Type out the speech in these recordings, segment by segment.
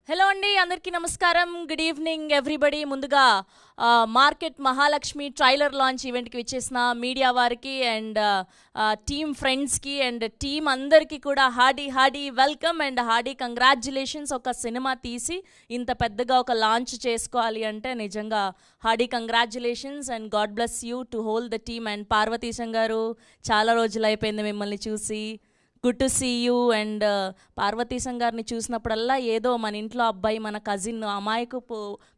Hello అండి, అందరికీ నమస్కారం. Good evening everybody. ముందుగా మార్కెట్ మహాలక్ష్మి ట్రైలర్ లాంచ్ ఈవెంట్కి వచ్చేసిన మీడియా వారికి అండ్ టీమ్ ఫ్రెండ్స్కి అండ్ టీమ్ అందరికీ కూడా hearty welcome and hearty congratulations. ఒక సినిమా తీసి ఇంత పెద్దగా ఒక లాంచ్ చేసుకోవాలి అంటే నిజంగా hearty congratulations and God bless you to whole the team. And Parvateesam garu, చాలా రోజులు అయిపోయింది మిమ్మల్ని చూసి. Good to see you. And Parvateesam గారిని చూసినప్పుడల్లా ఏదో మన ఇంట్లో అబ్బాయి, మన కజిన్, అమాయకు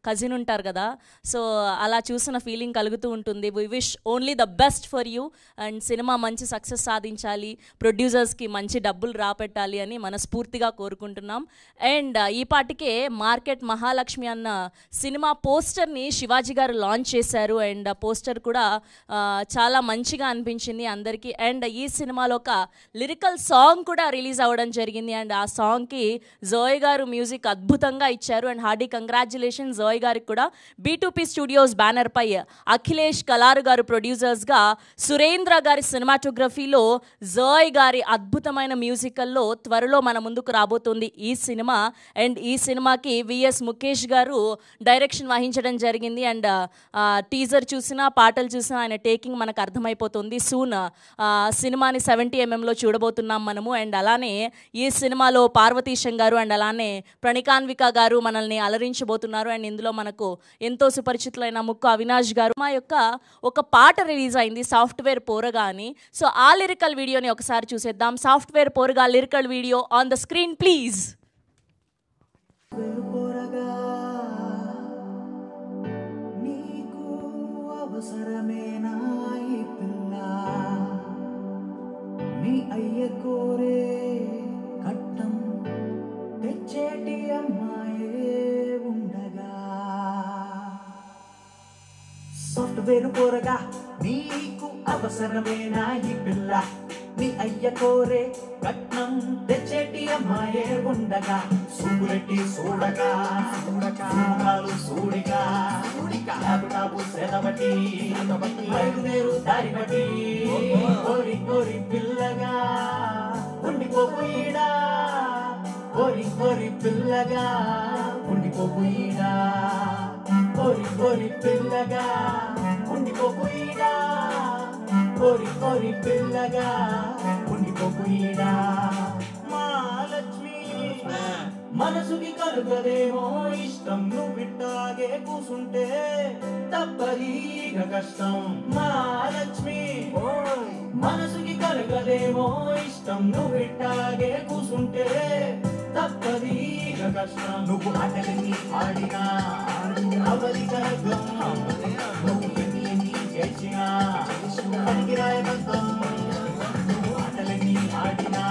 కజిన్ ఉంటారు కదా, సో అలా చూసిన ఫీలింగ్ కలుగుతూ ఉంటుంది. We wish only the best for you and cinema మంచి సక్సెస్ సాధించాలి, ప్రొడ్యూసర్స్కి మంచి డబ్బులు రాపెట్టాలి అని మనస్ఫూర్తిగా కోరుకుంటున్నాం. అండ్ ఈ పాటికే మార్కెట్ మహాలక్ష్మి అన్న సినిమా పోస్టర్ని శివాజీ గారు లాంచ్ చేశారు. అండ్ పోస్టర్ కూడా చాలా మంచిగా అనిపించింది అందరికీ. అండ్ ఈ సినిమాలో ఒక లిరికల్ సాంగ్ కూడా రిలీజ్ అవ్వడం జరిగింది. అండ్ ఆ సాంగ్కి జోయ్ గారు మ్యూజిక్ అద్భుతంగా ఇచ్చారు. అండ్ హార్డీ కంగ్రాచ్యులేషన్ జోయ్ గారికి కూడా. B2P స్టూడియోస్ బ్యానర్పై అఖిలేష్ కలారు గారు ప్రొడ్యూసర్స్గా, సురేంద్ర గారి సినిమాటోగ్రఫీలో జోయ్ గారి అద్భుతమైన మ్యూజికల్లో త్వరలో మన ముందుకు రాబోతుంది ఈ సినిమా. అండ్ ఈ సినిమాకి VS ముఖేష్ గారు డైరెక్షన్ వహించడం జరిగింది. అండ్ టీజర్ చూసినా పాటలు చూసినా ఆయన టేకింగ్ మనకు అర్థమైపోతుంది. సూన్ సినిమాని 70mm చూడబోతున్నాం మనము. అండ్ అలానే ఈ సినిమాలో పార్వతీశం గారు అండ్ అలానే ప్రణికాన్విక గారు మనల్ని అలరించబోతున్నారు. అండ్ ఇందులో మనకు ఎంతో సుపరిచితులైన ముక్కు అవినాష్ గారు. మా యొక్క ఒక పాట రిలీజ్ అయింది, సాఫ్ట్వేర్ పోరగా అని. సో ఆ లిరికల్ వీడియోని ఒకసారి చూసేద్దాం. సాఫ్ట్వేర్ పోరగా lyrical video on the screen please. అయ్య కోరే కట్టం తెచ్చేటి అమ్మాయే ఉండగా, సాఫ్ట్వేర్ కోరగా నీకు అవసరమేనా ఈ పిల్ల? నీ అయ్య కోరే కట్నం తెచ్చేటి అమ్మాయే ఉండగా, సూరెట్టి చూడగా చూడాలు సూడిగా ల్యాప్టాప్ సెదబట్టి బయలుదేరు దారి బట్టి కోరి కోరి పిల్లగా ఉండిపోయిడా, కోరి కోరి పిల్లగా ఉండిపోయిడా, కోరి కోరి పిల్లగా ఉండిపోయిడా, కోరి కోరి పిల్లగా ఉండిపోయిడా. మహాలక్ష్మి మనసుకి కలుగదేమో ఇష్టం, నువ్వు విట్టాగే కూసుంటే తప్పదీగ కష్టం. మహాలక్ష్మి మనసుకి కలుగదేమో ఇష్టం, నువ్వు విట్టాగే కూసుంటే తప్పదీగ కష్టం. నువ్వు ఆటలన్నీ ఆడినా అవధి కలగం, నువ్వు ఎన్ని చేసినా పనికిరాయబంధం. నువ్వు ఆటలన్నీ ఆడినా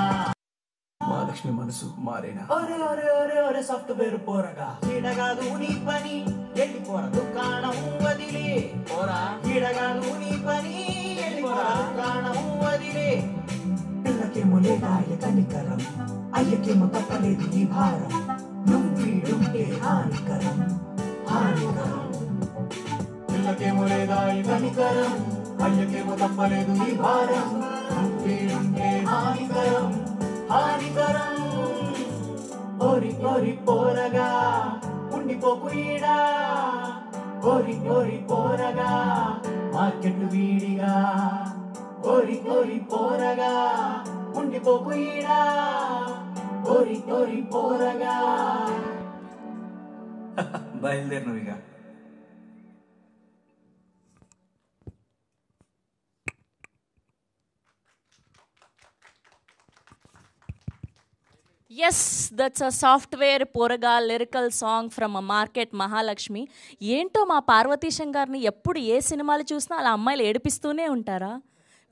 మహాలక్ష్మి మనసు మారేనా? ఒరే ఒరే ఒరే ఒరే సాఫ్ట్వేర్ పోరగా, ఈడగాదు నీ పని వెళ్ళిపోర దుకాణం వదిలే పోరా, ఈడగాదు నీ పని వెళ్ళిపోర దుకాణం వదిలే. పిల్లకేమో లేదా కనికరం, అయ్యకేమో తప్పలేదు ఈ భారం, నువ్వు వీడుంటే హానికరం హానికరం. పిల్లకేమో లేదా కనికరం, అయ్యకేమో తప్పలేదు ఈ భారం, నువ్వు వీడుంటే హానికరం హానికరం. ఓరి ఓరి పోరగా ఉండిపోకుయిడా, ఓరి ఓరి పోరగా మార్కెట్ వీడిగా, ఓరి ఓరి పోరగా ఉండిపోకుయిడా, ఓరి ఓరి పోరగా. బయలుదేరినవిగా. ఎస్, దట్స్ అ సాఫ్ట్వేర్ పోరగా lyrical song from Market Mahalakshmi. ఏంటో మా పార్వతీశం గారిని ఎప్పుడు ఏ సినిమాలు చూసినా అలా అమ్మాయిలు ఏడిపిస్తూనే ఉంటారా?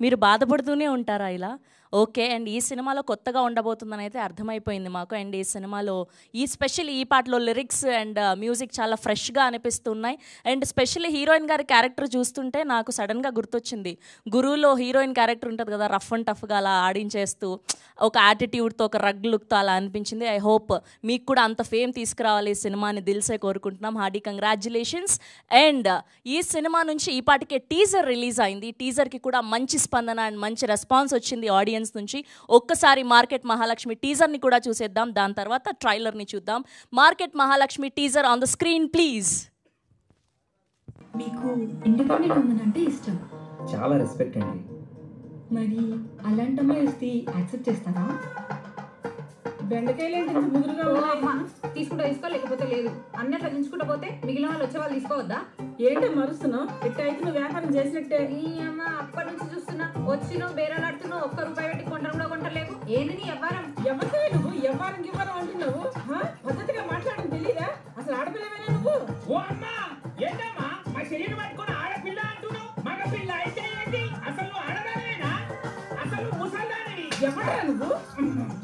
మీరు బాధపడుతూనే ఉంటారా ఇలా? ఓకే. అండ్ ఈ సినిమాలో కొత్తగా ఉండబోతుందని అయితే అర్థమైపోయింది మాకు. అండ్ ఈ సినిమాలో స్పెషల్లీ ఈ పాటలో లిరిక్స్ అండ్ మ్యూజిక్ చాలా ఫ్రెష్గా అనిపిస్తున్నాయి. అండ్ స్పెషల్లీ హీరోయిన్ గారి క్యారెక్టర్ చూస్తుంటే నాకు సడన్గా గుర్తొచ్చింది, గురువులో హీరోయిన్ క్యారెక్టర్ ఉంటుంది కదా, రఫ్ అండ్ టఫ్గా అలా ఆడించేస్తూ ఒక యాటిట్యూడ్తో, ఒక రగ్ లుక్తో అలా అనిపించింది. ఐ హోప్ మీకు కూడా అంత ఫేమ్ తీసుకురావాలి ఈ సినిమాని దిల్సే కోరుకుంటున్నాం. Hearty congratulations. అండ్ ఈ సినిమా నుంచి ఈ పాటికే టీజర్ రిలీజ్ అయింది. టీజర్కి కూడా మంచి స్పందన అండ్ మంచి రెస్పాన్స్ వచ్చింది ఆడియన్స్ ఆడియన్స్ నుంచి. ఒక్కసారి మార్కెట్ మహాలక్ష్మి టీజర్ని కూడా చూసేద్దాం, దాని తర్వాత ట్రైలర్ని చూద్దాం. Market Mahalakshmi teaser on the screen please. మీకు ఇండిపెండెంట్ ఉమెన్ అంటే ఇష్టం, చాలా రెస్పెక్ట్ అండి. మరి అలాంటి అమ్మాయి వస్తే యాక్సెప్ట్ చేస్తారా? బెండకాయలు ఏంటి ఇంత ముదురుగా ఉన్నాయి? తీసుకుంటా తీసుకో, లేకపోతే లేదు. అన్నట్లు దించుకుంటా పోతే మిగిలిన వాళ్ళు వచ్చే వాళ్ళు తీసుకోవద్దా? ఏంటో మరుస్తున్నావు? ఎట్ట అయితే నువ్వు వ్యాపారం చేసినట్టే. ఈ అమ్మ అప్పటి నుంచి చూస్తున్నా, వచ్చి నువ్వు బేరాలాడుతున్నావు, ₹1 పెట్టి కొంటారు కూడా కొంటలేవు. ఏంది నీ వ్యవహారం? ఎవరితో నువ్వు వ్యవహారం గివ్వరం అంటున్నావు? పద్ధతిగా మాట్లాడడం తెలీదా? అసలు ఆడపిల్లవేనా నువ్వు? ఓ అమ్మా, ఏంటమ్మా మా శరీరం పట్టుకుని ఆడపిల్ల అంటున్నావు? మగపిల్ల అయితే ఏంటి? అసలు నువ్వు ఆడదానేనా? అసలు ముసల్దానివి. ఎవరా నువ్వు?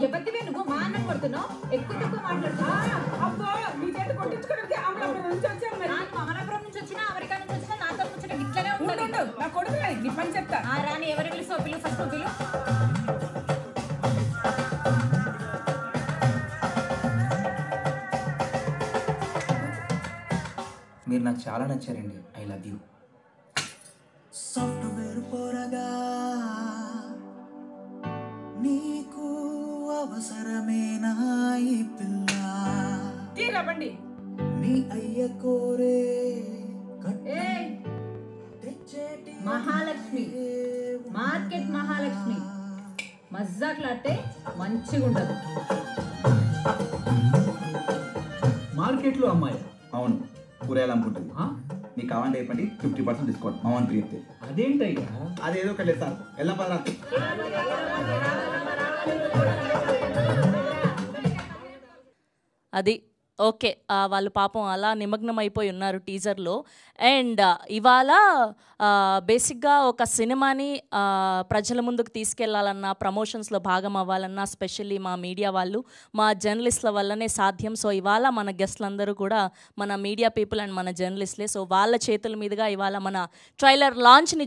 ఎవరిదివే నువ్వు? మా అన్నం కొడుతున్నావు, ఎక్కువ తక్కువ మాట్లాడుతున్నావు. అబ్బో, నీ చేత కొట్టించుకోవడానికి అమలాపురం నుంచి వచ్చాను. మరి నేను అమలాపురం నుంచి వచ్చినా, అమెరికా నుంచి వచ్చినా నాతో ముచ్చట ఇట్లనే ఉంటుంది. నా కొడుకు నీ పని చెప్తా. రాని ఎవరు పిలుసో పిలు, ఫస్ట్ పిలు. మీరు నాకు చాలా నచ్చారండి. I love you. సాఫ్ట్వేర్ పోరగా నీకు అవసరమేనా ఈ పిల్ల? తీరా బండి. నీ అయ్య కోరే ఏయ్, మహాలక్ష్మి, మార్కెట్ మహాలక్ష్మి మజ్జాట్లాడితే మంచిగా ఉండదు. మార్కెట్లో అమ్మాయి? అవును, కూరగాయలు అమ్ముకుంటుంది. మీకు కావాలంటే చెప్పండి, 50% డిస్కౌంట్ మా వన్ ప్రియతే. అదేంటయ్యా? అదేదో ఒకటి సార్, ఎలా పదరా. అది ఓకే, వాళ్ళు పాపం అలా నిమగ్నం అయిపోయి ఉన్నారు టీజర్లో. అండ్ ఇవాళ బేసిక్గా ఒక సినిమాని ప్రజల ముందుకు తీసుకెళ్లాలన్నా, ప్రమోషన్స్లో భాగం అవ్వాలన్నా, స్పెషల్లీ మా మీడియా వాళ్ళు, మా జర్నలిస్ట్ల వల్లనే సాధ్యం. సో ఇవాళ మన గెస్ట్లందరూ కూడా మన మీడియా పీపుల్ అండ్ మన జర్నలిస్ట్లే. సో వాళ్ళ చేతుల మీదుగా ఇవాళ మన ట్రైలర్ లాంచ్ని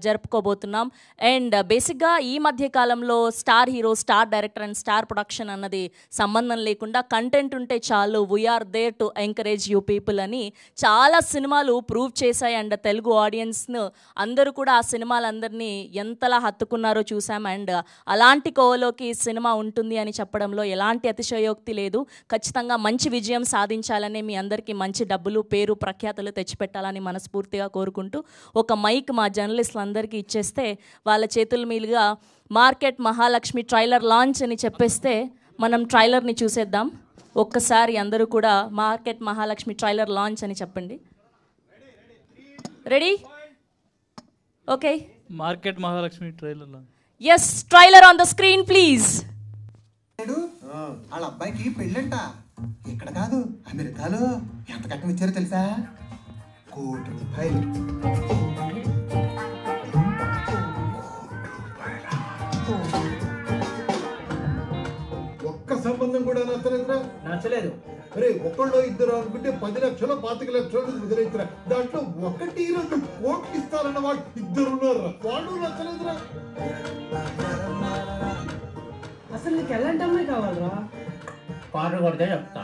జరుపుకోబోతున్నాం. అండ్ బేసిక్గా ఈ మధ్య కాలంలో star hero, star director and star production అన్నది సంబంధం లేకుండా కంటెంట్ ఉంటే చాలు, we are there to encourage you people అని చాలా సినిమాలు ప్రూవ్ చేశాయి. అండ్ తెలుగు ఆడియన్స్ను అందరూ కూడా ఆ సినిమాలందరినీ ఎంతలా హత్తుకున్నారో చూసాం. అండ్ అలాంటి కోవలోకి సినిమా ఉంటుంది అని చెప్పడంలో ఎలాంటి అతిశయోక్తి లేదు. ఖచ్చితంగా మంచి విజయం సాధించాలని, మీ అందరికీ మంచి డబ్బులు, పేరు, ప్రఖ్యాతులు తెచ్చిపెట్టాలని మనస్ఫూర్తిగా కోరుకుంటూ ఒక మైక్ మా జర్నలిస్టులందరికీ ఇచ్చేస్తే వాళ్ళ చేతుల మీదుగా మార్కెట్ మహాలక్ష్మి ట్రైలర్ లాంచ్ అని చెప్పేస్తే మనం ట్రైలర్ని చూసేద్దాం. ఒక్కసారి అందరూ కూడా మార్కెట్ మహాలక్ష్మి ట్రైలర్ లాంచ్ అని చెప్పండి. Ready? Okay, market Mahalakshmi trailer launch. Yes, trailer on the screen please. వాళ్ళ అబ్బాయికి పెళ్ళంట. ఇక్కడ కాదు, అమెరికాలో. ఎంత కట్నం ఇచ్చారో తెలుసా? ₹1,00,00,000. ఒక్క సంబంధం కూడా నచ్చలేదురా? నచ్చలేదు. అరే, ఒకళ్ళు ఇద్దరు అనుకుంటే 10 లక్షలు 25 లక్షలు వదిలేదురా. దాంట్లో 1-2 కోట్లు ఇస్తారన్న వాళ్ళు 2 ఉన్నారు. వాళ్ళు నచ్చలేదురా. అసలు నీకు ఎలాంటి అమ్మాయి కావాలరా? పాట కొడితే చెప్తా.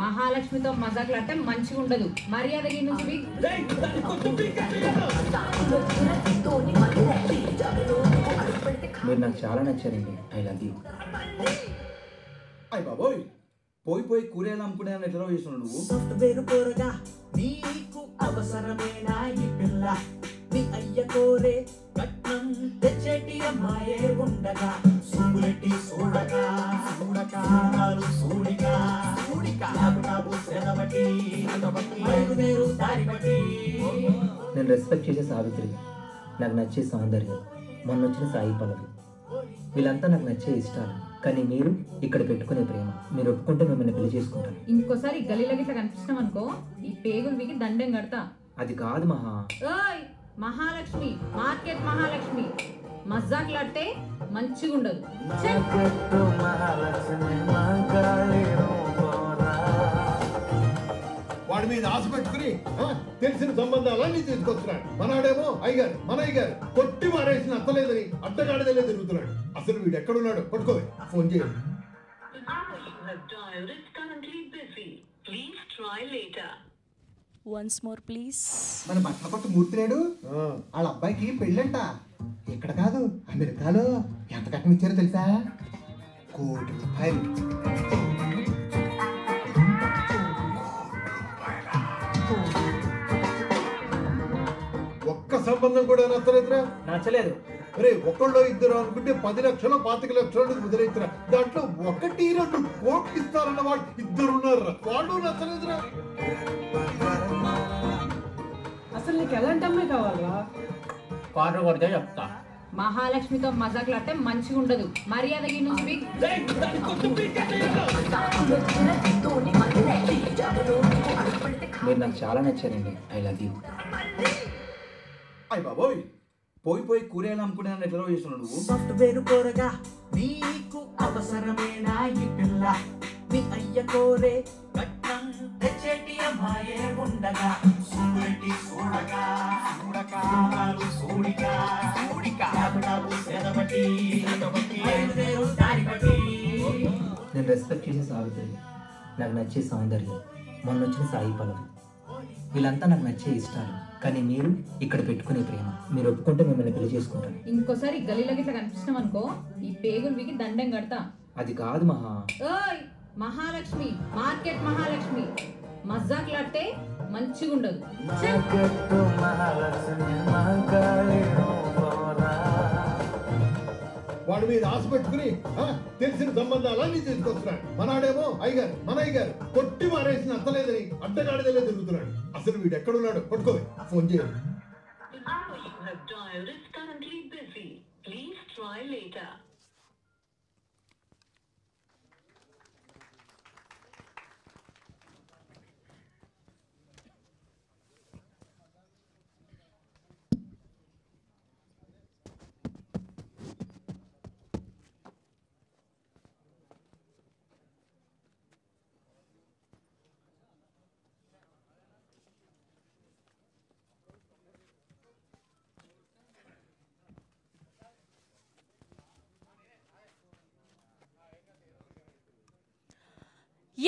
మహాలక్ష్మితో మజాకులాడితే మంచిగా ఉండదు. మర్యాద నుంచి మీరు నాకు చాలా నచ్చారండి. I love you. అయ్య బాబోయ్, పోయి కూరగాయలు అమ్ముకునే ఎట్లా చేస్తున్నావు నువ్వు? సాఫ్ట్వేర్ పోరగా నీకు అవసరమేనా ఈ పిల్ల? నీ అయ్య కోరే కట్నం తెచ్చేటి అమ్మాయే ఉండగా, సూపులెట్టి చూడగా సూడిగా నాకు సెలవటి బయలుదేరు దారి బట్టి. నేను రెస్పెక్ట్ చేసే సావిత్రి, నాకు నచ్చే సౌందర్యం, మొన్న వచ్చిన సాయి పల్లవి, వీళ్ళంతా నాకు నచ్చే ఇష్టాలు. కానీ మీరు ఇక్కడ పెట్టుకునే ప్రేమ, మీరు ఒప్పుకుంటే మిమ్మల్ని పెళ్లి చేసుకుంటాను. ఇంకోసారి గలీలకి ఇట్లా కనిపిస్తాం అనుకో, ఈ పేగులు మీకు దండం కడతా. అది కాదు మహా. ఓయ్, మహాలక్ష్మి, మార్కెట్ మహాలక్ష్మి మజాకులాడితే మంచిగా ఉండదు. వాడి మీద ఆశ పెట్టుకుని తెలిసిన సంబంధాలన్నీ తీసుకొస్తున్నాడు. మనవాడేమో అయ్యగారు, మన అయ్యగారు కొట్టి మారేసిన అత్తలేదని అడ్డగాడిదలే తిరుగుతున్నాడు. అసలు వీడు ఎక్కడున్నాడు? పట్టుకోవే, ఫోన్ చేయండి. Once more please. మన బట్టల కొట్టు మూర్తినాడు. వాళ్ళ అబ్బాయికి పెళ్ళంట. ఇక్కడ కాదు అమెరికాలో ఎంత కట్నం ఇచ్చారో తెలుసా? ₹1,00,00,000. ఒక్క సంబంధం కూడా నచ్చలేదురా? నచ్చలేదు. అరే ఒకళ్ళు ఇద్దరు అనుకుంటే 10 లక్షలు 25 లక్షలు వదిలేతురా. దాంట్లో 1-2 కోట్లు ఇస్తారన్న వాళ్ళు ఇద్దరు ఉన్నారు. వాళ్ళు నచ్చలేదురా? అసలు నీకు ఎలాంటి అమ్మాయి కావాలా? కారు కొడితే చెప్తా. మహాలక్ష్మితో మజాకులాడితే మంచిగా ఉండదు. మర్యాదకి నుంచి మీరు నాకు చాలా నచ్చారండి. I love you. అయ్య బాబోయ్, పోయి కూరగాయలు అమ్ముకునే ఎట్లా చేస్తున్నావు నువ్వు? సాఫ్ట్వేర్ కోరగా నీకు అవసరమేనా ఈ పిల్ల? మీ అయ్య కోరే కట్నం తెచ్చేటి అమ్మాయే ఉండగా సూడికి సూడగా సూడకాలు సూడిగా సూడికాబు సేదబట్టి ఐదువేరు దారి బట్టి. నేను రెస్పెక్ట్ చేసే సావిత్రి, నాకు నచ్చే సౌందర్యం, మొన్న వచ్చిన సాయి పల్లవి, వీళ్ళంతా నాకు నచ్చే ఇష్టాలు. కానీ మీరు ఇక్కడ పెట్టుకునే ప్రేమ. మీరు ఒప్పుకుంటే మిమ్మల్ని పెళ్లి చేసుకుంటాను. ఇంకోసారి గలీలోకి ఇట్లా కనిపిస్తున్నాం అనుకో, ఈ పేగులు వీకి దండం కడతా. అది కాదు మహా. ఓయ్ మహాలక్ష్మి, మార్కెట్ మహాలక్ష్మి, మజాకులాడితే మంచిగా ఉండదు. వాడి మీద ఆశ పెట్టుకుని తెలిసిన సంబంధాలన్నీ తీసుకొస్తున్నాడు. మనాడేమో అయ్యగారు మన అయ్యగారు కొట్టి మారేసిన అత్తలేదని అడ్డగాడిదలే తిరుగుతున్నాడు. అసలు వీడు ఎక్కడున్నాడు? పట్టుకోవే, ఫోన్ చేయాలి.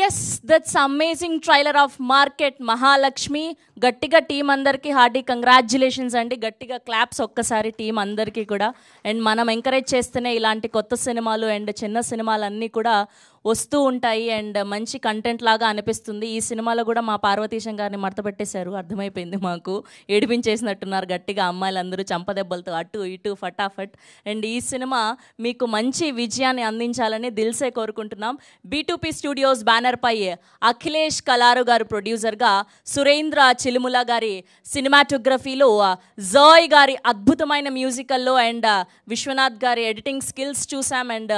Yes, that's amazing trailer of market Mahalakshmi. గట్టిగా టీం అందరికీ హార్డీ కంగ్రాచ్యులేషన్స్ అండి. గట్టిగా క్లాప్స్ ఒక్కసారి టీం అందరికీ కూడా. అండ్ మనం ఎంకరేజ్ చేస్తేనే ఇలాంటి కొత్త సినిమాలు అండ్ చిన్న సినిమాలు అన్నీ కూడా వస్తూ ఉంటాయి అండ్ మంచి కంటెంట్ లాగా అనిపిస్తుంది. ఈ సినిమాలో కూడా మా పార్వతీశం గారిని మడత పెట్టేశారు, అర్థమైపోయింది మాకు. ఏడిపించేసినట్టున్నారు గట్టిగా అమ్మాయిలందరూ చంపదెబ్బలతో అటు ఇటు ఫటాఫట్. అండ్ ఈ సినిమా మీకు మంచి విజయాన్ని అందించాలని దిల్సే కోరుకుంటున్నాం. B2P స్టూడియోస్ బ్యానర్ పై అఖిలేష్ కలారు గారు ప్రొడ్యూసర్గా, సురేంద్ర చిలుముల గారి సినిమాటోగ్రఫీలో, జోయ్ గారి అద్భుతమైన మ్యూజికల్లో అండ్ విశ్వనాథ్ గారి ఎడిటింగ్ స్కిల్స్ చూసాం. అండ్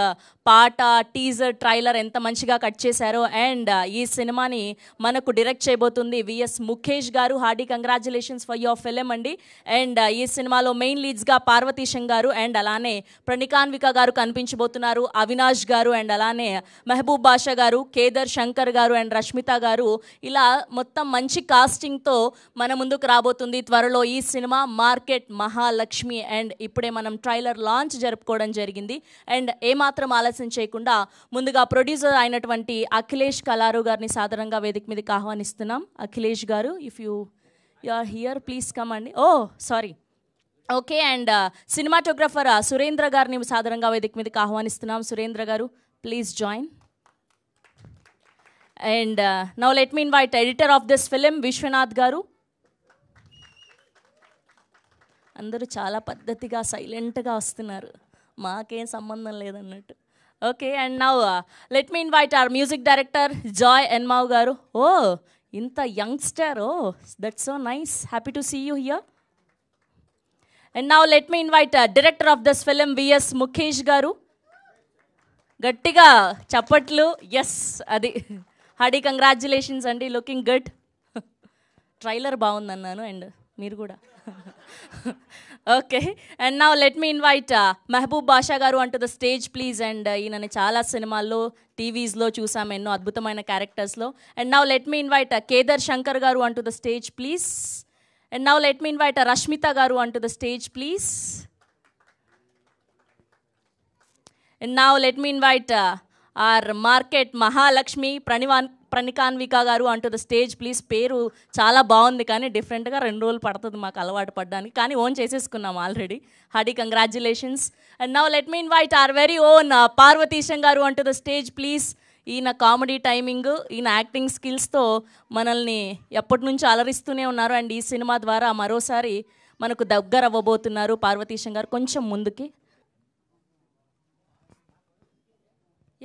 పాట, టీజర్, ట్రైలర్ ఎంత మంచిగా కట్ చేశారో. అండ్ ఈ సినిమాని మనకు డైరెక్ట్ చేయబోతుంది VS ముఖేష్ గారు. Hearty congratulations for your film అండి. అండ్ ఈ సినిమాలో మెయిన్ లీడ్స్గా పార్వతీశం గారు అండ్ అలానే ప్రణికాన్విక గారు కనిపించబోతున్నారు, అవినాష్ గారు అండ్ అలానే మెహబూబ్ బాషా గారు, కేదర్ శంకర్ గారు అండ్ రష్మిత గారు. ఇలా మొత్తం మంచి కాస్టింగ్తో మన ముందుకు రాబోతుంది త్వరలో ఈ సినిమా మార్కెట్ మహాలక్ష్మి. అండ్ ఇప్పుడే మనం ట్రైలర్ లాంచ్ జరుపుకోవడం జరిగింది. అండ్ ఏమాత్రం ఆలస్యం చేయకుండా ముందుగా ప్రొడ్యూసర్ అయినటువంటి అఖిలేష్ కలారు గారిని సాధారణంగా వేదిక మీదకి ఆహ్వానిస్తున్నాం. Akhilesh garu, if you are here please come అండి. Oh sorry, okay. And cinematographer Surendra గారిని సాధారణంగా వేదిక మీదకి ఆహ్వానిస్తున్నాం. Surendra garu please join. And now let me invite editor of this film Vishwanath garu. అందరూ చాలా పద్ధతిగా సైలెంట్గా వస్తున్నారు, మాకేం సంబంధం లేదన్నట్టు. Okay. And now let me invite our music director Joy ఎన్మావ్ గారు. ఓ ఇంత youngster, oh that's so nice, happy to see you here. And now let me invite director of this film VS Mukesh garu. గట్టిగా చప్పట్లు. Yes, అది hearty congratulations అండి, looking good. Trailer బాగుందన్నాను and మీరు కూడా. Okay. And now let me invite Mehboob Basha garu అంటూ the stage please. And ఈయనని చాలా సినిమాల్లో, టీవీస్లో చూసాము, ఎన్నో అద్భుతమైన క్యారెక్టర్స్లో. And now let me invite Kedar Shankar garu అంటూ the stage please. And now let me invite Rashmita garu అంటూ the stage please. And now let me invite our Market Mahalakshmi Pranikanvika garu అంటూ ద స్టేజ్ ప్లీజ్. పేరు చాలా బాగుంది కానీ డిఫరెంట్గా 2 రోజులు పడుతుంది మాకు అలవాటు పడడానికి, కానీ ఓన్ చేసేసుకున్నాం already. Hearty congratulations. And now let me invite our very own Parvateesam garu అంటూ ద స్టేజ్ ప్లీజ్. ఈయన కామెడీ టైమింగ్, ఈయన యాక్టింగ్ స్కిల్స్తో మనల్ని ఎప్పటి నుంచో అలరిస్తూనే ఉన్నారు. అండ్ ఈ సినిమా ద్వారా మరోసారి మనకు దగ్గర అవ్వబోతున్నారు పార్వతీశం గారు. కొంచెం ముందుకి.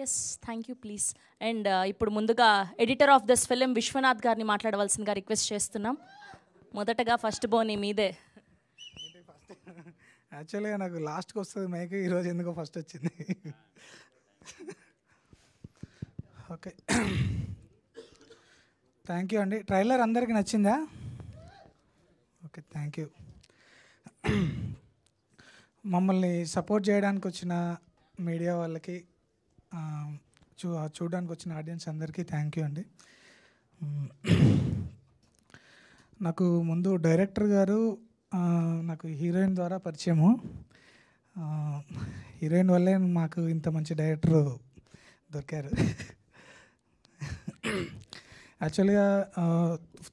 Yes, thank you please. And ఇప్పుడు ముందుగా editor of this film Viswanath గారిని మాట్లాడవలసిందిగా రిక్వెస్ట్ చేస్తున్నాం. మొదటగా ఫస్ట్ బోని మీదే. యాక్చువల్గా నాకు లాస్ట్కి వస్తుంది మైక్, ఈరోజు ఎందుకో ఫస్ట్ వచ్చింది. ఓకే, థ్యాంక్ యూ అండి. ట్రైలర్ అందరికీ నచ్చిందా? Okay, thank you. మమ్మల్ని సపోర్ట్ చేయడానికి వచ్చిన మీడియా వాళ్ళకి, చూడడానికి వచ్చిన ఆడియన్స్ అందరికీ థ్యాంక్ యూ అండి. నాకు ముందు డైరెక్టర్ గారు నాకు హీరోయిన్ ద్వారా పరిచయము. హీరోయిన్ వల్లే మాకు ఇంత మంచి డైరెక్టర్ దొరికారు. యాక్చువల్గా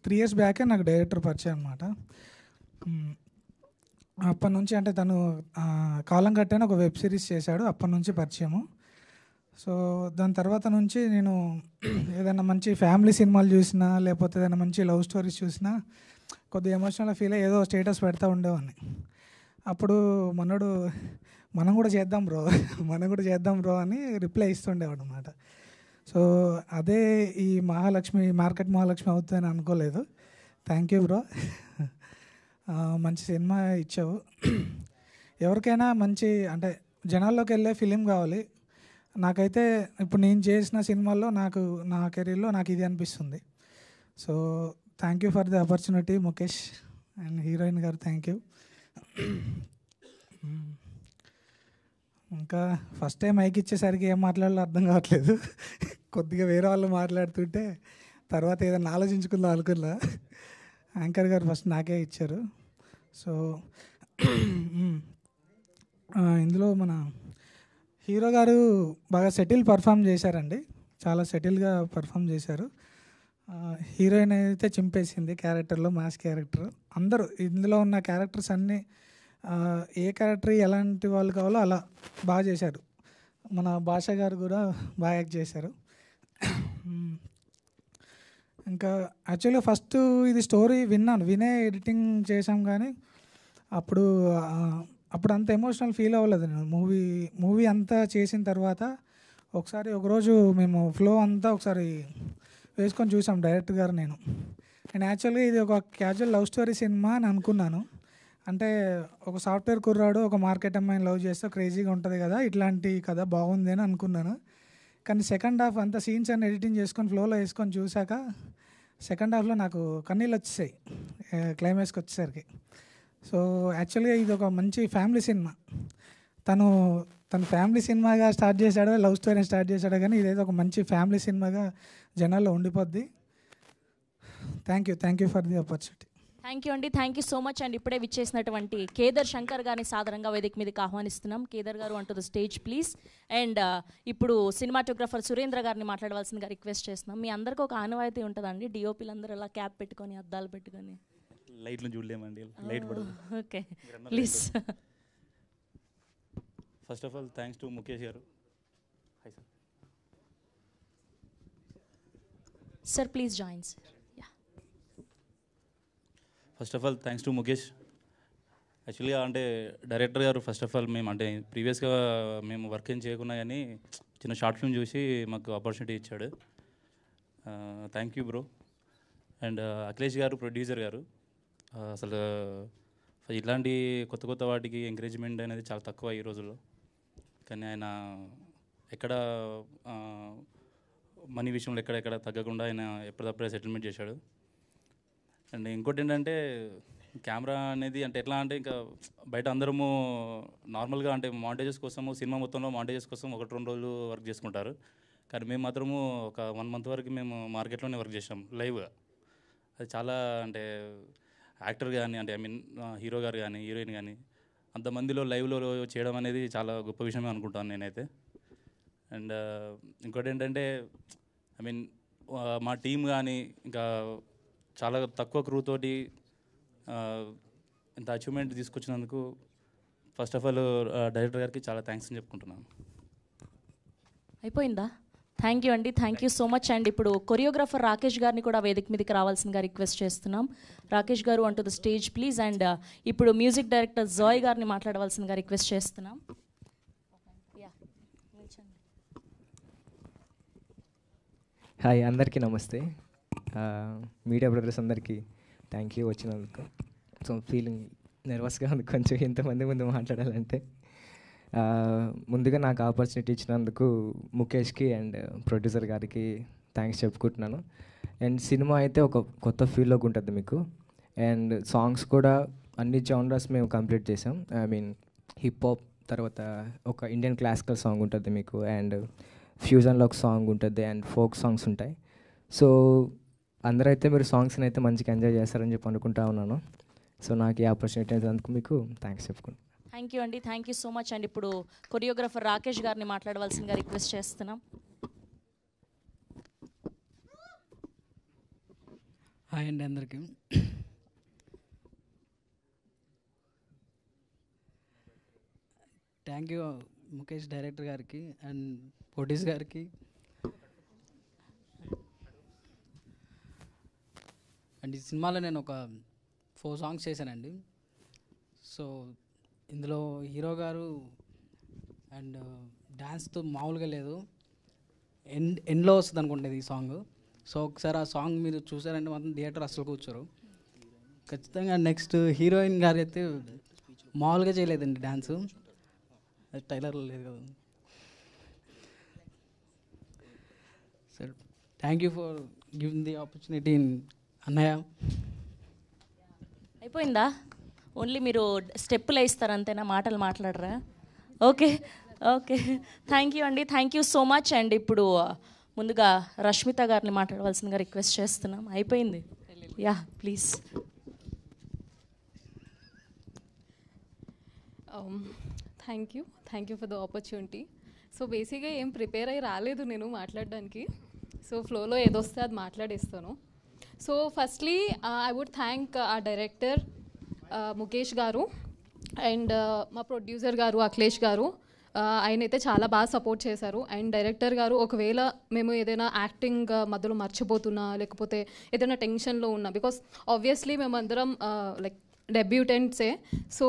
3 years బ్యాకే నాకు డైరెక్టర్ పరిచయం అనమాట. అప్పటి నుంచి అంటే తను కాలం కట్టని ఒక వెబ్ సిరీస్ చేశాడు, అప్పటి నుంచి పరిచయము. సో దాని తర్వాత నుంచి నేను ఏదైనా మంచి ఫ్యామిలీ సినిమాలు చూసినా, లేకపోతే ఏదైనా మంచి లవ్ స్టోరీస్ చూసినా కొద్దిగా ఎమోషనల్ ఫీల్ అయ్యి ఏదో స్టేటస్ పెడతా ఉండేవాడిని. అప్పుడు మనం కూడా చేద్దాం బ్రో అని రిప్లై ఇస్తుండేవాడు అనమాట. సో అదే ఈ మార్కెట్ మహాలక్ష్మి అవుతుందని అనుకోలేదు. థ్యాంక్ యూ బ్రో, మంచి సినిమా ఇచ్చావు. ఎవరికైనా మంచి అంటే జనాల్లోకి వెళ్ళే ఫిలిం కావాలి. నాకైతే ఇప్పుడు నేను చేసిన సినిమాల్లో నా కెరీర్లో నాకు ఇది అనిపిస్తుంది. So thank you for the opportunity Mukesh and heroine గారు, థ్యాంక్ యూ. ఇంకా ఫస్ట్ టైం మైక్ ఇచ్చేసరికి ఏం మాట్లాడాలో అర్థం కావట్లేదు. కొద్దిగా వేరే వాళ్ళు మాట్లాడుతుంటే తర్వాత ఏదైనా ఆలోచించుకుందాం అనుకున్నా. యాంకర్ గారు ఫస్ట్ నాకే ఇచ్చారు. సో ఇందులో మన హీరో గారు బాగా సెటిల్ పర్ఫామ్ చేశారండి, చాలా సెటిల్గా పర్ఫామ్ చేశారు. హీరోయిన్ అయితే చింపేసింది క్యారెక్టర్లో, మాస్ క్యారెక్టర్. అందరూ ఇందులో ఉన్న క్యారెక్టర్స్ అన్నీ ఏ క్యారెక్టర్ ఎలాంటి వాళ్ళు కావాలో అలా బాగా చేశారు. మన భాష గారు కూడా బాగా యాక్ట్ చేశారు. ఇంకా యాక్చువల్గా ఫస్ట్ ఇది స్టోరీ వినే ఎడిటింగ్ చేసాం, కానీ అప్పుడు అంత ఎమోషనల్ ఫీల్ అవ్వలేదు నేను. మూవీ అంతా చేసిన తర్వాత ఒకరోజు మేము ఫ్లో అంతా ఒకసారి వేసుకొని చూసాం డైరెక్టర్ గారు నేను యాక్చువల్గా ఇది ఒక క్యాజువల్ లవ్ స్టోరీ సినిమా అని అనుకున్నాను. అంటే ఒక సాఫ్ట్వేర్ కుర్రాడు ఒక మార్కెట్ అమ్మాయిని లవ్ చేస్తే క్రేజీగా ఉంటుంది కదా, ఇట్లాంటి కథ బాగుంది అని అనుకున్నాను. కానీ సెకండ్ హాఫ్ అంతా సీన్స్ అన్ని ఎడిటింగ్ చేసుకొని ఫ్లోలో వేసుకొని చూశాక సెకండ్ హాఫ్లో నాకు కన్నీళ్ళు వచ్చేసాయి క్లైమాక్స్కి వచ్చేసరికి. సో యాక్చువల్గా ఇది ఒక మంచి ఫ్యామిలీ సినిమా. తను ఫ్యామిలీ సినిమాగా స్టార్ట్ చేశాడో లవ్ స్టోరీ స్టార్ట్ చేశాడో, కానీ ఇదైతే ఒక మంచి ఫ్యామిలీ సినిమాగా జనాల్లో ఉండిపోద్ది. Thank you for the opportunity. Thank you అండి, thank you so much. And ఇప్పుడే విచ్చేసినటువంటి కేదర్ శంకర్ గారిని సాధారణంగా వేదిక మీదకి ఆహ్వానిస్తున్నాం. కేదర్ గారు అంటూ ద స్టేజ్ ప్లీజ్. అండ్ ఇప్పుడు సినిమాటోగ్రఫర్ సురేంద్ర గారిని మాట్లాడవలసిందిగా రిక్వెస్ట్ చేస్తున్నాం. మీ అందరికీ ఒక ఆనవాయితీ ఉంటుందండి, డిఓపీలు అందరూ అలా క్యాప్ పెట్టుకొని అద్దాలు పెట్టుకొని లైట్లు చూడలేమండి, లైట్ పడదు. Okay please. First of all thanks to Mukesh garu. Hi sir. Sir please join sir. First of all thanks to Mukesh. యాక్చువల్గా అంటే డైరెక్టర్ గారు ఫస్ట్ ఆఫ్ ఆల్ మేము అంటే ప్రీవియస్గా మేము వర్క్ ఏం చేయకున్నా కానీ చిన్న షార్ట్ ఫిల్మ్ చూసి మాకు ఆపర్చునిటీ ఇచ్చాడు. Thank you bro. And Akhilesh గారు ప్రొడ్యూసర్ గారు, అసలు ఇలాంటి కొత్త వాటికి ఎంకరేజ్మెంట్ అనేది చాలా తక్కువ ఈ రోజుల్లో. కానీ ఆయన ఎక్కడ మనీ విషయంలో ఎక్కడ తగ్గకుండా ఆయన ఎప్పటికప్పుడే సెటిల్మెంట్ చేశాడు. అండ్ ఇంకోటి ఏంటంటే కెమెరా అనేది అంటే ఎట్లా అంటే ఇంకా బయట అందరము నార్మల్గా అంటే మాంటేజెస్ కోసము సినిమా మొత్తంలో మాంటేజెస్ కోసం 1-2 రోజులు వర్క్ చేసుకుంటారు. కానీ మేము మాత్రము ఒక 1 month వరకు మేము మార్కెట్లోనే వర్క్ చేసాం లైవ్గా. అది చాలా అంటే యాక్టర్ కానీ అంటే హీరో గారు కానీ హీరోయిన్ కానీ అంతమందిలో లైవ్లో చేయడం అనేది చాలా గొప్ప విషయమే అనుకుంటాను నేనైతే. అండ్ ఇంకోటి ఏంటంటే ఐ మీన్ మా టీం కానీ ఇంకా చాలా తక్కువ క్రూ తోటి ఇంత అచీవ్మెంట్ తీసుకొచ్చినందుకు ఫస్ట్ ఆఫ్ ఆల్ డైరెక్టర్ గారికి చాలా థ్యాంక్స్ అని చెప్పుకుంటున్నాను. అయిపోయిందా? థ్యాంక్ యూ అండి, thank you so much. And ఇప్పుడు కొరియోగ్రాఫర్ రాకేష్ గారిని కూడా వేదిక మీదకి రావాల్సిందిగా రిక్వెస్ట్ చేస్తున్నాం. రాకేష్ గారు అంటూ ద స్టేజ్ ప్లీజ్. అండ్ ఇప్పుడు మ్యూజిక్ డైరెక్టర్ జాయ్ గారిని మాట్లాడవలసిందిగా రిక్వెస్ట్ చేస్తున్నాం. హాయ్, అందరికీ నమస్తే. మీడియా బ్రదర్స్ అందరికీ థ్యాంక్ యూ వచ్చినందుకు. సో ఫీలింగ్ నర్వస్గా ఉంది కొంచెం ఇంతమంది ముందు మాట్లాడాలంటే. ముందుగా నాకు ఆపర్చునిటీ ఇచ్చినందుకు ముఖేష్కి అండ్ ప్రొడ్యూసర్ గారికి థ్యాంక్స్ చెప్పుకుంటున్నాను. అండ్ సినిమా అయితే ఒక కొత్త ఫీల్లోకి ఉంటుంది మీకు. అండ్ సాంగ్స్ కూడా అన్ని జానర్స్ మేము కంప్లీట్ చేసాం. ఐ మీన్ హిప్ హాప్, తర్వాత ఒక ఇండియన్ క్లాసికల్ సాంగ్ ఉంటుంది మీకు, అండ్ ఫ్యూజన్లో ఒక సాంగ్ ఉంటుంది, అండ్ ఫోక్ సాంగ్స్ ఉంటాయి. సో అందరైతే మీరు సాంగ్స్ని అయితే మంచిగా ఎంజాయ్ చేస్తారని చెప్పి అనుకుంటా ఉన్నాను. సో నాకు ఈ ఆపర్చునిటీ అయినందుకు మీకు థ్యాంక్స్ చెప్పుకుంటాను. థ్యాంక్ యూ అండి, thank you so much. And ఇప్పుడు కొరియోగ్రాఫర్ రాకేష్ గారిని మాట్లాడవలసిందిగా రిక్వెస్ట్ చేస్తున్నాం. హాయ్ అండి అందరికీ. థ్యాంక్ యూ ముఖేష్ డైరెక్టర్ గారికి అండ్ ప్రొడ్యూసర్ గారికి. అండ్ ఈ సినిమాలో నేను ఒక 4 సాంగ్స్ చేశానండి. సో ఇందులో హీరో గారు అండ్ డ్యాన్స్తో మామూలుగా లేదు, ఎండ్లో వస్తుంది అనుకుంటుంది ఈ సాంగ్. సో ఒకసారి ఆ సాంగ్ మీరు చూసారంటే మాత్రం థియేటర్ అసలు కూర్చోరు ఖచ్చితంగా. నెక్స్ట్ హీరోయిన్ గారు అయితే మామూలుగా చేయలేదండి డ్యాన్స్, టైలర్లో లేదు కదా. Sir thank you for giving the opportunity అన్నయ్య. అయిపోయిందా? ఓన్లీ మీరు స్టెప్పులు వేస్తారు అంతేనా, మాటలు మాట్లాడరా? ఓకే ఓకే, థ్యాంక్ యూ అండి, thank you so much. And ఇప్పుడు ముందుగా రష్మిత గారిని మాట్లాడవలసిందిగా రిక్వెస్ట్ చేస్తున్నాం. అయిపోయింది, yeah please. Thank you for the opportunity. So బేసిక్గా ఏం ప్రిపేర్ అయ్యి రాలేదు నేను మాట్లాడడానికి. సో ఫ్లోలో ఏదొస్తే అది మాట్లాడేస్తాను. So firstly I would thank ఆ డైరెక్టర్ ముఖేష్ గారు అండ్ మా ప్రొడ్యూసర్ గారు అఖిలేష్ గారు. ఆయన అయితే చాలా బాగా సపోర్ట్ చేశారు. అండ్ డైరెక్టర్ గారు ఒకవేళ మేము ఏదైనా యాక్టింగ్ మధ్యలో మర్చిపోతున్నా లేకపోతే ఏదైనా టెన్షన్లో ఉన్నా, బికాస్ ఆబ్వియస్లీ మేమందరం లైక్ డెబ్యూటెంట్సే, సో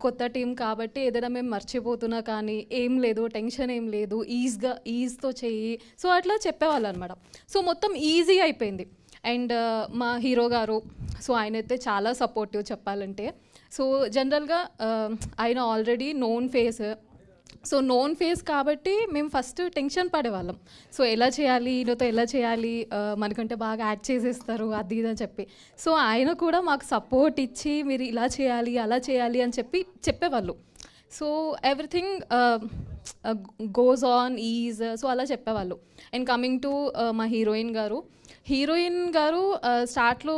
కొత్త టీం కాబట్టి ఏదైనా మేము మర్చిపోతున్నా కానీ ఏం లేదు, టెన్షన్ ఏం లేదు, ఈజ్తో చెయ్యి, సో అట్లా చెప్పేవాళ్ళు అనమాట. సో మొత్తం ఈజీ అయిపోయింది. అండ్ మా హీరో గారు, సో ఆయన అయితే చాలా సపోర్టివ్ చెప్పాలంటే. సో జనరల్గా ఆయన already known face, so known face కాబట్టి మేము ఫస్ట్ టెన్షన్ పడేవాళ్ళం. సో ఎలా చేయాలి, ఈయనతో ఎలా చేయాలి, మనకంటే బాగా యాక్ట్ చేసేస్తారు అది ఇది అని చెప్పి. సో ఆయన కూడా మాకు సపోర్ట్ ఇచ్చి మీరు ఇలా చేయాలి అలా చేయాలి అని చెప్పేవాళ్ళు. So everything goes on is, so అలా చెప్పేవాళ్ళు. అండ్ కమింగ్ టు మా హీరోయిన్ గారు స్టార్ట్లో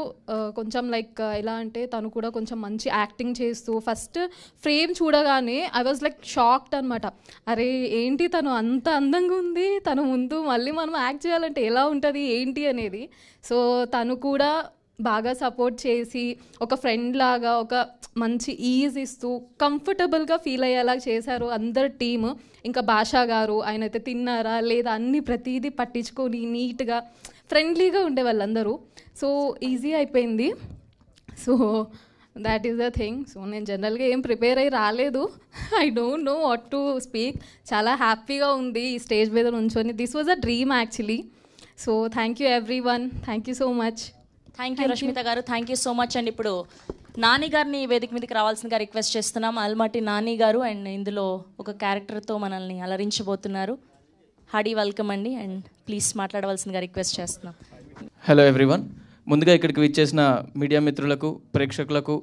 కొంచెం లైక్ ఎలా అంటే తను కూడా కొంచెం మంచి యాక్టింగ్ చేస్తూ ఫస్ట్ ఫ్రేమ్ చూడగానే ఐ వాజ్ లైక్ షాక్డ్ అనమాట. అరే ఏంటి తను అంత అందంగా ఉంది, తను ముందు మళ్ళీ మనం యాక్ట్ చేయాలంటే ఎలా ఉంటుంది ఏంటి అనేది. సో తను కూడా బాగా సపోర్ట్ చేసి ఒక ఫ్రెండ్ లాగా ఒక మంచి ఈజ్ ఇస్తూ కంఫర్టబుల్గా ఫీల్ అయ్యేలా చేశారు అందరు టీమ్. ఇంకా భాషా గారు, ఆయన అయితే తిన్నారా లేదా అన్ని ప్రతిదీ పట్టించుకొని నీట్గా ఫ్రెండ్లీగా ఉండే వాళ్ళందరూ. సో ఈజీ అయిపోయింది. So that is the thing. So నేను జనరల్గా ఏం ప్రిపేర్ అయ్యి రాలేదు. I don't know what to speak. చాలా హ్యాపీగా ఉంది ఈ స్టేజ్ మీద నుంచొని. This was a dream actually. So thank you everyone, thank you so much. Thank you Rashmita గారు, thank you so much. And ఇప్పుడు నాని గారిని వేదిక మీదకి రావాల్సిందిగా రిక్వెస్ట్ చేస్తున్నాం. అల్మాటి నాని గారు అండ్ ఇందులో ఒక క్యారెక్టర్తో మనల్ని అలరించబోతున్నారు. హార్డీ వెల్కమ్ అండి, అండ్ ప్లీజ్ మాట్లాడవలసిందిగా రిక్వెస్ట్ చేస్తున్నాం. Hello everyone. ముందుగా ఇక్కడికి విచ్చేసిన మీడియా మిత్రులకు, ప్రేక్షకులకు,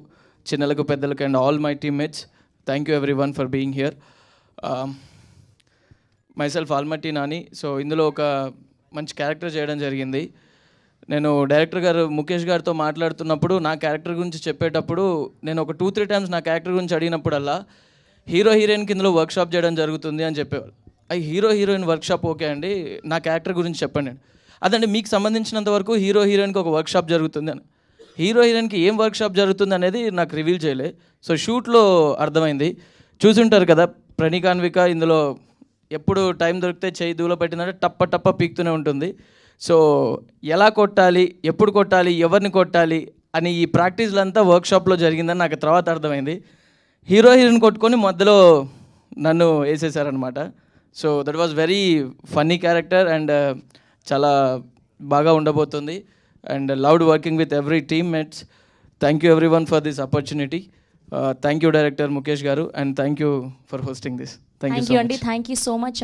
చిన్నలకు, పెద్దలకు and all my teammates, thank you everyone for being here. Myself Almatti Nani. So ఇందులో ఒక మంచి క్యారెక్టర్ చేయడం జరిగింది. నేను డైరెక్టర్ గారు ముఖేష్ గారితో మాట్లాడుతున్నప్పుడు నా క్యారెక్టర్ గురించి చెప్పేటప్పుడు నేను ఒక 2-3 టైమ్స్ నా క్యారెక్టర్ గురించి అడిగినప్పుడల్లా హీరో హీరోయిన్కి ఇందులో వర్క్షాప్ చేయడం జరుగుతుంది అని చెప్పేవాళ్ళు. హీరో హీరోయిన్ వర్క్షాప్ ఓకే అండి, నా క్యారెక్టర్ గురించి చెప్పండి అండి. అదండి మీకు సంబంధించినంత వరకు హీరో హీరోయిన్కి ఒక వర్క్షాప్ జరుగుతుంది అని. హీరో హీరోయిన్కి ఏం వర్క్షాప్ జరుగుతుంది అనేది నాకు రివీల్ చేయలే. సో షూట్లో అర్థమైంది. చూసుంటారు కదా ప్రణీకాన్విక ఇందులో ఎప్పుడు టైం దొరికితే చేయి దూల పెట్టినట్టు టప్ప టప్ప పీక్తూనే ఉంటుంది. సో ఎలా కొట్టాలి, ఎప్పుడు కొట్టాలి, ఎవరిని కొట్టాలి అని ఈ ప్రాక్టీస్లంతా వర్క్షాప్లో జరిగిందని నాకు తర్వాత అర్థమైంది. హీరో హీరోయిన్ కొట్టుకొని మధ్యలో నన్ను వేసేసారనమాట. So that was very funny character and చాలా బాగా ఉండబోతుంది. And loved working with every team mates. Thank you everyone for this opportunity. Thank you director Mukesh గారు and thank you for hosting this. Thank you అండి. Thank you so much.